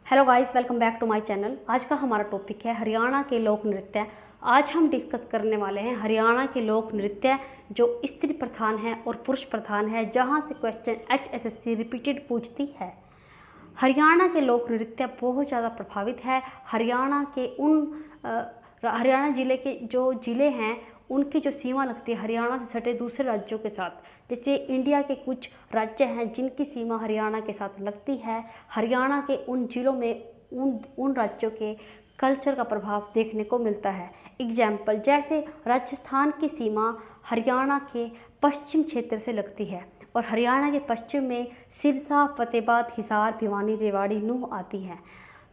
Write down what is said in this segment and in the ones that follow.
Hello guys, welcome back to my channel. आज का हमारा टॉपिक है हरियाणा के लोक नृत्य। आज हम डिस्कस करने वाले हैं हरियाणा के लोक नृत्य जो स्त्री प्रधान है और पुरुष प्रधान है, जहां से क्वेश्चन HSSC रिपीटेड पूछती है। हरियाणा के लोक नृत्य बहुत ज़्यादा प्रभावित है। हरियाणा ज़िले के जो ज़िले हैं उनकी जो सीमा लगती है हरियाणा से सटे दूसरे राज्यों के साथ, जैसे इंडिया के कुछ राज्य हैं जिनकी सीमा हरियाणा के साथ लगती है। हरियाणा के उन ज़िलों में उन राज्यों के कल्चर का प्रभाव देखने को मिलता है। एग्जाम्पल, जैसे राजस्थान की सीमा हरियाणा के पश्चिम क्षेत्र से लगती है और हरियाणा के पश्चिम में सिरसा, फतेहाबाद, हिसार, भिवानी, रेवाड़ी, नूंह आती है।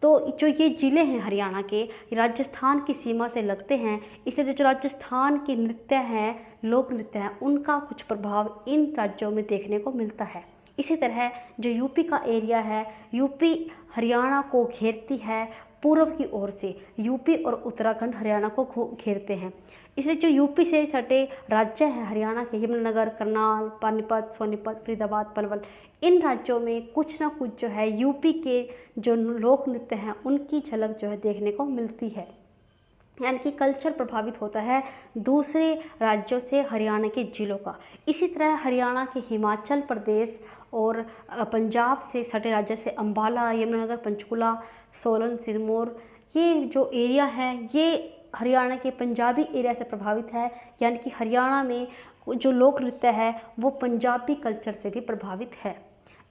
तो जो ये ज़िले हैं हरियाणा के, राजस्थान की सीमा से लगते हैं, इसलिए जो राजस्थान के नृत्य हैं, लोक नृत्य हैं, उनका कुछ प्रभाव इन राज्यों में देखने को मिलता है। इसी तरह जो यूपी का एरिया है, यूपी हरियाणा को घेरती है पूर्व की ओर से। यूपी और उत्तराखंड हरियाणा को घेरते हैं, इसलिए जो यूपी से सटे राज्य हैं हरियाणा के, यमुनानगर, करनाल, पानीपत, सोनीपत, फरीदाबाद, पलवल, इन राज्यों में कुछ ना कुछ जो है यूपी के जो लोक नृत्य हैं उनकी झलक जो है देखने को मिलती है। यानी कि कल्चर प्रभावित होता है दूसरे राज्यों से हरियाणा के ज़िलों का। इसी तरह हरियाणा के हिमाचल प्रदेश और पंजाब से सटे राज्य से अम्बाला, यमुनानगर, पंचकुला, सोलन, सिरमौर, ये जो एरिया है ये हरियाणा के पंजाबी एरिया से प्रभावित है। यानी कि हरियाणा में जो लोक नृत्य है वो पंजाबी कल्चर से भी प्रभावित है।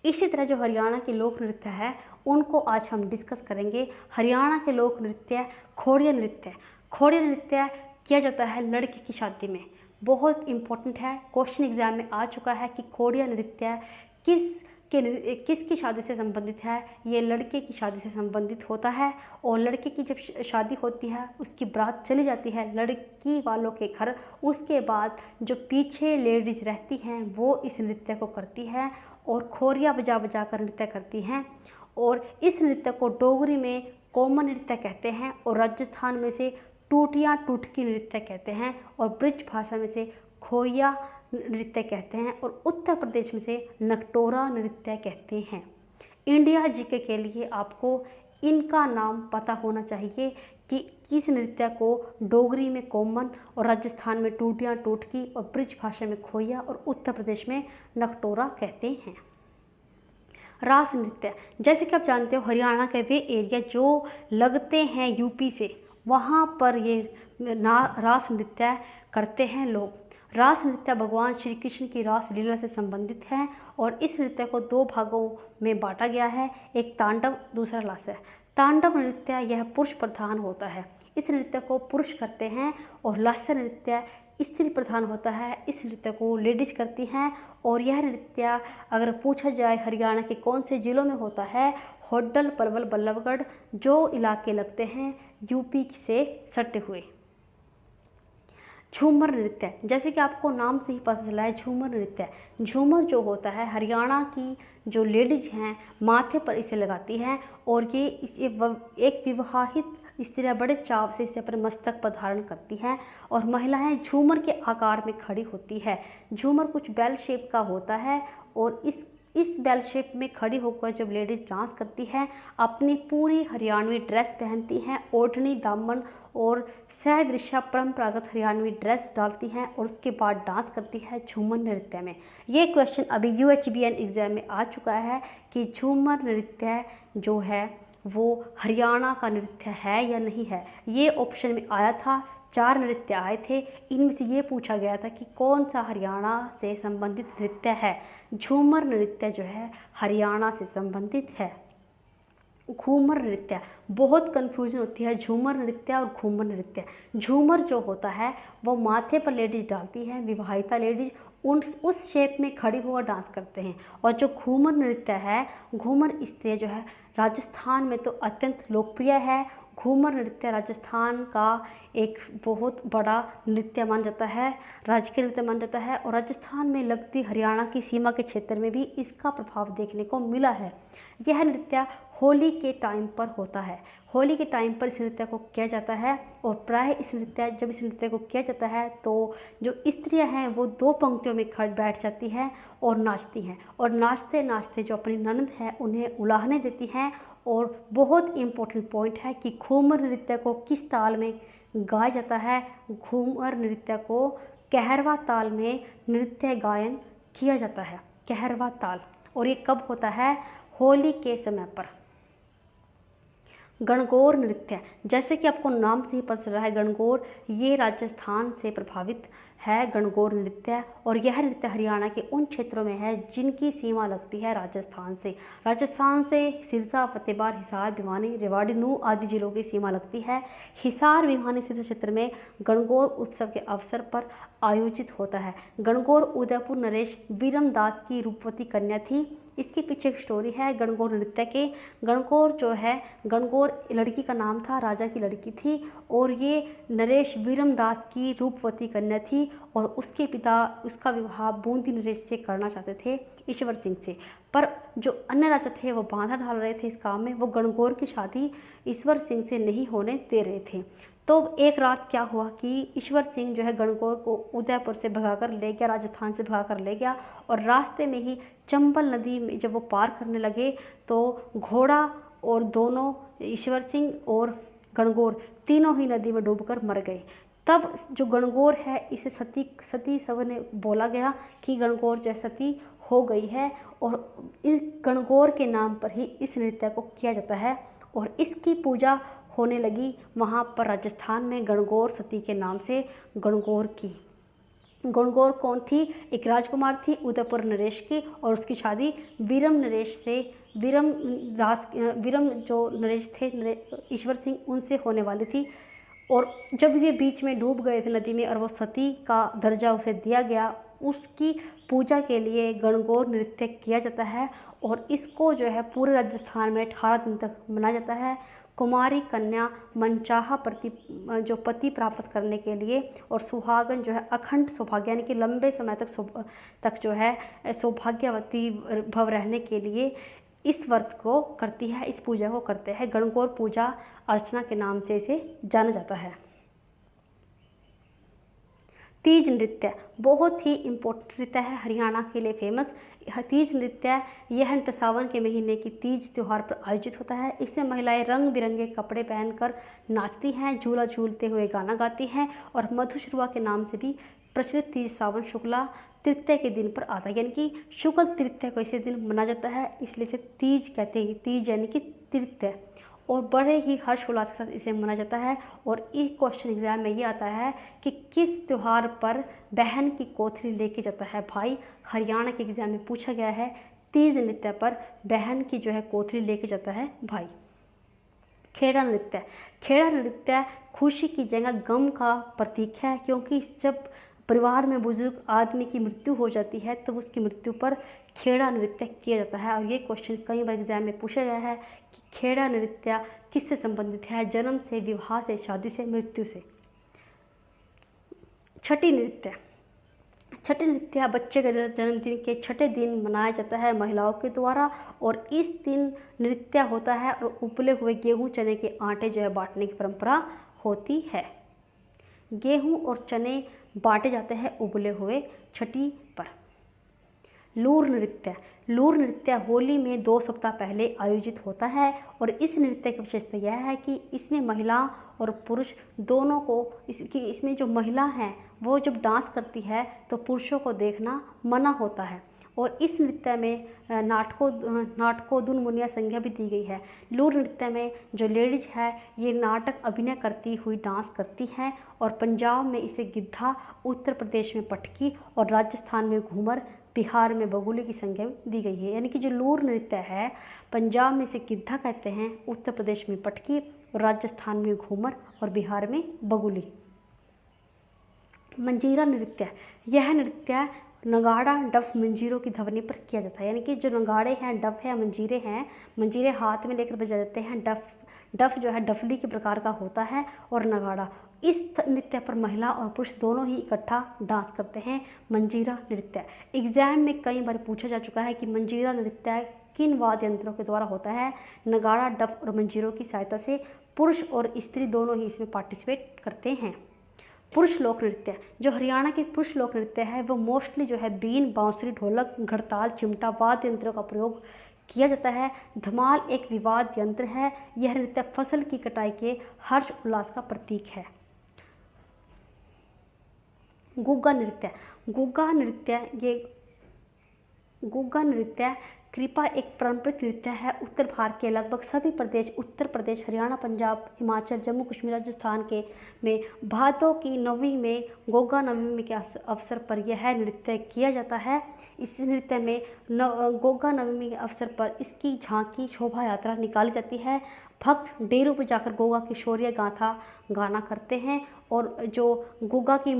इसी तरह जो हरियाणा के लोक नृत्य है उनको आज हम डिस्कस करेंगे। हरियाणा के लोक नृत्य खोड़िया नृत्य। खोड़िया नृत्य किया जाता है लड़की की शादी में। बहुत इम्पोर्टेंट है, क्वेश्चन एग्जाम में आ चुका है कि खोड़िया नृत्य किसकी शादी से संबंधित है। ये लड़के की शादी से संबंधित होता है और लड़के की जब शादी होती है उसकी बारात चली जाती है लड़की वालों के घर। उसके बाद जो पीछे लेडीज़ रहती हैं वो इस नृत्य को करती है और खोरिया बजा बजा कर नृत्य करती हैं। और इस नृत्य को डोगरी में कोमन नृत्य कहते हैं और राजस्थान में से टूटिया टूटकी नृत्य कहते हैं और ब्रिज भाषा में से खोया नृत्य कहते हैं और उत्तर प्रदेश में से नकटोरा नृत्य कहते हैं। इंडिया जीके के लिए आपको इनका नाम पता होना चाहिए कि किस नृत्य को डोगरी में कोमन और राजस्थान में टूटिया टूटकी और ब्रिज भाषा में खोया और उत्तर प्रदेश में नकटोरा कहते हैं। रास नृत्य, जैसे कि आप जानते हो हरियाणा के वे एरिया जो लगते हैं यूपी से, वहाँ पर ये रास नृत्य करते हैं लोग। रास नृत्य भगवान श्री कृष्ण की रास लीला से संबंधित है और इस नृत्य को दो भागों में बांटा गया है, एक तांडव, दूसरा लास्य। तांडव नृत्य यह पुरुष प्रधान होता है, इस नृत्य को पुरुष करते हैं और लास्य नृत्य स्त्री प्रधान होता है, इस नृत्य को लेडीज करती हैं। और यह नृत्य अगर पूछा जाए हरियाणा के कौन से ज़िलों में होता है, होडल, पलवल, बल्लभगढ़ जो इलाके लगते हैं यूपी से सटे हुए। झूमर नृत्य, जैसे कि आपको नाम से ही पता चला है झूमर नृत्य। झूमर जो होता है हरियाणा की जो लेडीज हैं माथे पर इसे लगाती हैं और ये एक विवाहित स्त्रियाँ बड़े चाव से इसे अपने मस्तक पर धारण करती हैं और महिलाएं झूमर के आकार में खड़ी होती है। झूमर कुछ बेल शेप का होता है और इस बेल शेप में खड़ी होकर जब लेडीज डांस करती हैं अपनी पूरी हरियाणवी ड्रेस पहनती हैं, ओढ़नी, दामन और सदृश्य परंपरागत हरियाणवी ड्रेस डालती हैं और उसके बाद डांस करती है झूमर नृत्य में। ये क्वेश्चन अभी UHBN एग्जाम में आ चुका है कि झूमर नृत्य जो है वो हरियाणा का नृत्य है या नहीं है। ये ऑप्शन में आया था, 4 नृत्य आए थे, इनमें से ये पूछा गया था कि कौन सा हरियाणा से संबंधित नृत्य है। झूमर नृत्य जो है हरियाणा से संबंधित है। घूमर नृत्य, बहुत कन्फ्यूजन होती है झूमर नृत्य और घूमर नृत्य। झूमर जो होता है वो माथे पर लेडीज डालती है, विवाहिता लेडीज उस शेप में खड़ी होकर डांस करते हैं। और जो घूमर नृत्य है, घूमर स्त्री जो है राजस्थान में तो अत्यंत लोकप्रिय है। घूमर नृत्य राजस्थान का एक बहुत बड़ा नृत्य माना जाता है, राजकीय नृत्य माना जाता है और राजस्थान में लगती हरियाणा की सीमा के क्षेत्र में भी इसका प्रभाव देखने को मिला है। यह नृत्य होली के टाइम पर होता है। होली के टाइम पर इस नृत्य को किया जाता है और प्राय जब इस नृत्य को किया जाता है तो जो स्त्रियां हैं वो दो पंक्तियों में खड़ बैठ जाती हैं और नाचती हैं, और नाचते नाचते जो अपनी ननद है उन्हें उलाहने देती हैं। और बहुत इम्पोर्टेंट पॉइंट है कि घूमर नृत्य को किस ताल में गाया जाता है। घूमर नृत्य को कहरवा ताल में नृत्य गायन किया जाता है, कहरवा ताल। और ये कब होता है? होली के समय पर। गणगौर नृत्य, जैसे कि आपको नाम से ही पता चल रहा है, गणगौर ये राजस्थान से प्रभावित है गणगौर नृत्य। और यह नृत्य हरियाणा के उन क्षेत्रों में है जिनकी सीमा लगती है राजस्थान से। राजस्थान से सिरसा, फतेहबाद, हिसार, भिवानी, रेवाड़ी, नूंह आदि जिलों की सीमा लगती है। हिसार, भिवानी, सिरसा क्षेत्र में गणगौर उत्सव के अवसर पर आयोजित होता है। गणगौर उदयपुर नरेश वीरमदास की रूपवती कन्या थी। इसके पीछे एक स्टोरी है गणगौर नृत्य के। गणगौर जो है, गणगौर लड़की का नाम था, राजा की लड़की थी, और ये नरेश वीरमदास की रूपवती कन्या थी। और उसके पिता उसका विवाह बूंदी नरेश से करना चाहते थे, ईश्वर सिंह से। पर जो अन्य राजा थे वो बाधा डाल रहे थे इस काम में, वो गणगौर की शादी ईश्वर सिंह से नहीं होने दे रहे थे। तो एक रात क्या हुआ कि ईश्वर सिंह जो है गणगौर को उदयपुर से भगाकर ले गया, राजस्थान से भगाकर ले गया। और रास्ते में ही चंबल नदी में जब वो पार करने लगे तो घोड़ा और दोनों, ईश्वर सिंह और गणगौर, तीनों ही नदी में डूबकर मर गए। तब जो गणगौर है इसे सती सब ने बोला गया कि गणगौर जो सती हो गई है, और इस गणगौर के नाम पर ही इस नृत्य को किया जाता है। और इसकी पूजा होने लगी वहाँ पर राजस्थान में गणगौर सती के नाम से गणगौर की। गणगौर कौन थी? एक राजकुमार थी उदयपुर नरेश की, और उसकी शादी वीरम नरेश से, वीरम जो नरेश थे ईश्वर सिंह, उनसे होने वाली थी। और जब ये बीच में डूब गए थे नदी में और वो सती का दर्जा उसे दिया गया, उसकी पूजा के लिए गणगौर नृत्य किया जाता है। और इसको जो है पूरे राजस्थान में 18 दिन तक मनाया जाता है। कुमारी कन्या मनचाहा पति प्राप्त करने के लिए, और सुहागन जो है अखंड सौभाग्य यानी कि लंबे समय तक जो है सौभाग्यवती भव रहने के लिए इस व्रत को करती है, इस पूजा को करते हैं। गणगौर पूजा अर्चना के नाम से इसे जाना जाता है। तीज नृत्य बहुत ही इम्पोर्टेंट नृत्य है, हरियाणा के लिए फेमस। तीज नृत्य यह नृत्य सावन के महीने की तीज त्यौहार पर आयोजित होता है। इसमें महिलाएं रंग बिरंगे कपड़े पहनकर नाचती हैं, झूला झूलते हुए गाना गाती हैं, और मधुश्रुआ के नाम से भी प्रचलित तीज सावन शुक्ला तृतीया के दिन पर आता है, यानी कि शुक्ल तृतीया को इसी दिन मनाया जाता है, इसलिए इसे तीज कहते हैं। तीज यानी कि तृतीया, और बड़े ही हर्षोल्लास के साथ इसे मनाया जाता है। और एक क्वेश्चन एग्जाम में ये आता है कि किस त्यौहार पर बहन की कोथली लेके जाता है भाई? हरियाणा के एग्जाम में पूछा गया है, तीज नृत्य पर बहन की जो है कोथली लेके जाता है भाई। खेड़ा नृत्य, खेड़ा नृत्य खुशी की जगह गम का प्रतीक है, क्योंकि जब परिवार में बुजुर्ग आदमी की मृत्यु हो जाती है तो उसकी मृत्यु पर खेड़ा नृत्य किया जाता है। और ये क्वेश्चन कई बार एग्जाम में पूछा गया है कि खेड़ा नृत्य किससे संबंधित है? जन्म से, विवाह से, शादी से, मृत्यु से। छठी नृत्य, छठी नृत्य बच्चे के जन्मदिन के छठे दिन मनाया जाता है महिलाओं के द्वारा, और इस दिन नृत्य होता है और उबले हुए गेहूं चने के आटे जो है बांटने की परंपरा होती है। गेहूं और चने बांटे जाते हैं उबले हुए छठी पर। लूर नृत्य, लूर नृत्य होली में 2 सप्ताह पहले आयोजित होता है, और इस नृत्य की विशेषता यह है कि इसमें महिला और पुरुष दोनों को, इसमें जो महिला हैं वो जब डांस करती है तो पुरुषों को देखना मना होता है। और इस नृत्य में नाटको दुन मुनिया संज्ञा भी दी गई है। लूर नृत्य में जो लेडीज है ये नाटक अभिनय करती हुई डांस करती हैं, और पंजाब में इसे गिद्धा, उत्तर प्रदेश में पटकी और राजस्थान में घूमर, बिहार में बगुली की संज्ञा दी गई है। यानी कि जो लूर नृत्य है पंजाब में इसे गिद्धा कहते हैं, उत्तर प्रदेश में पटकी और राजस्थान में घूमर और बिहार में बगुली। मंजीरा नृत्य, यह नृत्य नगाड़ा, डफ, मंजीरों की ध्वनि पर किया जाता है। यानी कि जो नगाड़े हैं, डफ है, मंजीरे हैं, मंजीरे हाथ में लेकर बजाए जाते हैं। डफ जो है डफली के प्रकार का होता है, और नगाड़ा। इस नृत्य पर महिला और पुरुष दोनों ही इकट्ठा डांस करते हैं। मंजीरा नृत्य एग्जाम में कई बार पूछा जा चुका है कि मंजीरा नृत्य किन वाद्य यंत्रों के द्वारा होता है? नगाड़ा, डफ और मंजीरों की सहायता से। पुरुष और स्त्री दोनों ही इसमें पार्टिसिपेट करते हैं। पुरुष लोक नृत्य, जो हरियाणा के पुरुष लोक नृत्य है वो मोस्टली जो है बीन, बांसुरी, ढोलक, घड़ताल, चिमटा वाद्य यंत्रों का प्रयोग किया जाता है। धमाल एक विवाद यंत्र है। यह नृत्य फसल की कटाई के हर्ष उल्लास का प्रतीक है। गुग्गा नृत्य, गुग्गा नृत्य कृपा एक पारंपरिक नृत्य है। उत्तर भारत के लगभग सभी प्रदेश, उत्तर प्रदेश, हरियाणा, पंजाब, हिमाचल, जम्मू कश्मीर, राजस्थान के में भादों की नवमी में गोगा नवमी के अवसर पर यह नृत्य किया जाता है। इस नृत्य में गोगा नवमी के अवसर पर इसकी झांकी शोभा यात्रा निकाली जाती है। भक्त डेरू पर जाकर गोगा की शौर्य गाथा गाना करते हैं और जो गोगा की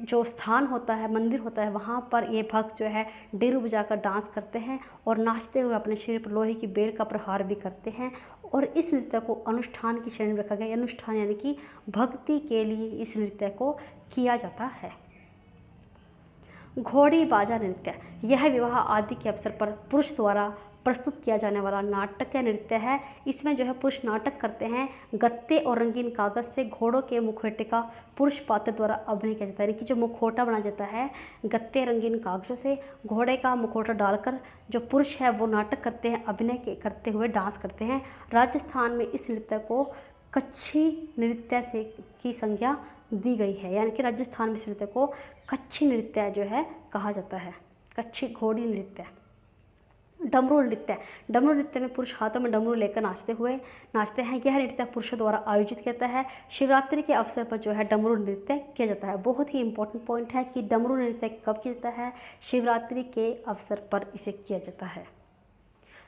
जो स्थान होता है, मंदिर होता है, वहाँ पर ये भक्त जो है डेरू बजाकर डांस करते हैं और नाचते हुए अपने शरीर पर लोहे की बेल का प्रहार भी करते हैं। और इस नृत्य को अनुष्ठान की श्रेणी में रखा गया। अनुष्ठान यानी कि भक्ति के लिए इस नृत्य को किया जाता है। घोड़ी बाजा नृत्य, यह विवाह आदि के अवसर पर पुरुष द्वारा प्रस्तुत किया जाने वाला नाटक या नृत्य है। इसमें जो है पुरुष नाटक करते हैं। गत्ते और रंगीन कागज से घोड़ों के मुखौटे का पुरुष पात्र द्वारा अभिनय किया जाता है। यानी कि जो मुखौटा बनाया जाता है गत्ते रंगीन कागजों से घोड़े का मुखौटा डालकर जो पुरुष है वो नाटक करते हैं, अभिनय करते हुए डांस करते हैं। राजस्थान में इस नृत्य को कच्छी नृत्य से की संज्ञा दी गई है। यानी कि राजस्थान में इस नृत्य को कच्छी नृत्य जो है कहा जाता है, कच्छी घोड़ी नृत्य। डमरू नृत्य, डमरू नृत्य में पुरुष हाथों में डमरू लेकर नाचते हैं। यह नृत्य पुरुषों द्वारा आयोजित किया जाता है। शिवरात्रि के अवसर पर जो है डमरू नृत्य किया जाता है। बहुत ही इंपॉर्टेंट पॉइंट है कि डमरू नृत्य कब किया जाता है? शिवरात्रि के अवसर पर इसे किया जाता है।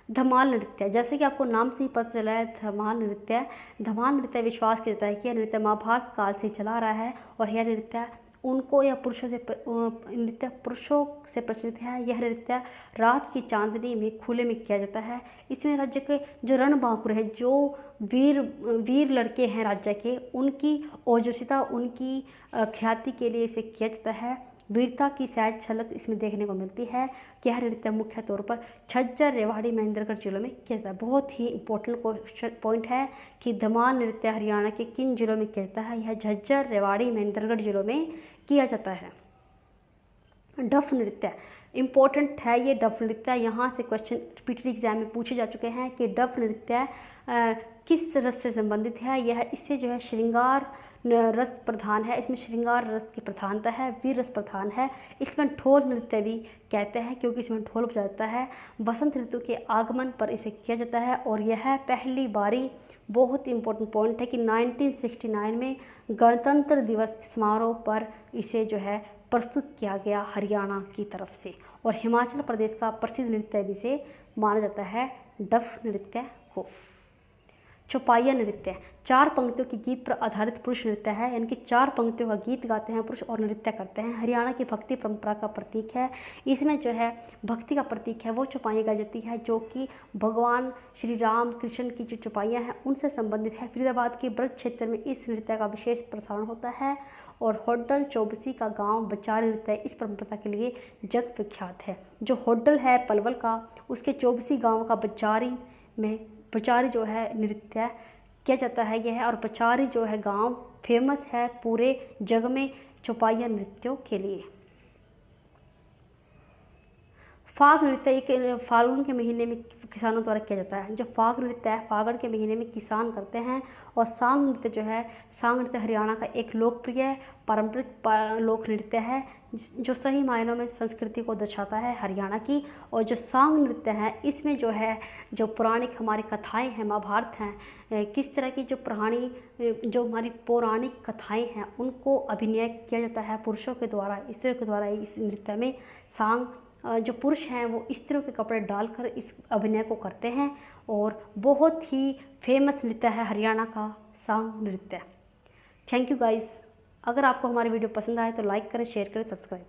धमाल नृत्य, जैसे कि आपको नाम से ही पता चला है धमाल नृत्य विश्वास किया जाता है कि यह नृत्य महाभारत काल से चला आ रहा है और यह नृत्य उनको या पुरुषों से प्रचलित है। यह नृत्य रात की चांदनी में खुले में किया जाता है। इसमें राज्य के जो रणबांकुर है, जो वीर लड़के हैं राज्य के, उनकी ओजस्विता, उनकी ख्याति के लिए इसे किया जाता है। वीरता की सहज झलक इसमें देखने को मिलती है। यह नृत्य मुख्य तौर पर झज्जर, रेवाड़ी, महेंद्रगढ़ जिलों में किया जाता है। बहुत ही इंपॉर्टेंट पॉइंट है कि धमाल नृत्य हरियाणा के किन जिलों में किया जाता है? यह झज्जर, रेवाड़ी, महेंद्रगढ़ जिलों में किया जाता है। डफ नृत्य इम्पोर्टेंट है। ये डफ नृत्य यहाँ से क्वेश्चन रिपीटेड एग्जाम में पूछे जा चुके हैं कि डफ नृत्य किस रस से संबंधित है? यह इससे जो है श्रृंगार रस प्रधान है। इसमें श्रृंगार रस की प्रधानता है, वीर रस प्रधान है। इसमें ढोल नृत्य भी कहते हैं क्योंकि इसमें ढोल बजाया जाता है। बसंत ऋतु के आगमन पर इसे किया जाता है और यह पहली बारी, बहुत इंपॉर्टेंट पॉइंट है कि 1969 में गणतंत्र दिवस समारोह पर इसे जो है प्रस्तुत किया गया हरियाणा की तरफ से। और हिमाचल प्रदेश का प्रसिद्ध नृत्य भी से माना जाता है डफ नृत्य को। चौपाइया नृत्य 4 पंक्तियों की गीत पर आधारित पुरुष नृत्य है। यानी कि 4 पंक्तियों का गीत गाते हैं पुरुष और नृत्य करते हैं। हरियाणा की भक्ति परंपरा का प्रतीक है। इसमें जो है भक्ति का प्रतीक है वो चौपाइयाँ गाई जाती है जो कि भगवान श्री राम कृष्ण की जो चौपाइयाँ हैं उनसे संबंधित है। फरीदाबाद के ब्रज क्षेत्र में इस नृत्य का विशेष प्रसारण होता है और होडल चौबसी का गांव बचारी नृत्य इस परंपरा के लिए जग विख्यात है। जो होडल है पलवल का, उसके चौबसी गांव का बचारी जो है नृत्य किया जाता है यह, और बचारी जो है गांव फेमस है पूरे जग में चौपाइया नृत्यों के लिए। फाग नृत्य एक फाल्गुन के महीने में किसानों द्वारा किया जाता है। जो फाग नृत्य है फागण के महीने में किसान करते हैं। और सांग नृत्य जो है, सांग नृत्य हरियाणा का एक लोकप्रिय पारंपरिक लोक नृत्य है जो सही मायनों में संस्कृति को दर्शाता है हरियाणा की। और जो सांग नृत्य है इसमें जो है जो पौराणिक हमारी कथाएं हैं, महाभारत हैं, किस तरह की जो हमारी पौराणिक कथाएं हैं उनको अभिनय किया जाता है पुरुषों के द्वारा, स्त्रियों के द्वारा। इस नृत्य में सांग जो पुरुष हैं वो स्त्रियों के कपड़े डालकर इस अभिनय को करते हैं और बहुत ही फेमस नृत्य है हरियाणा का सांग नृत्य। Thank you guys. अगर आपको हमारी वीडियो पसंद आए तो लाइक करें, शेयर करें, सब्सक्राइब करें।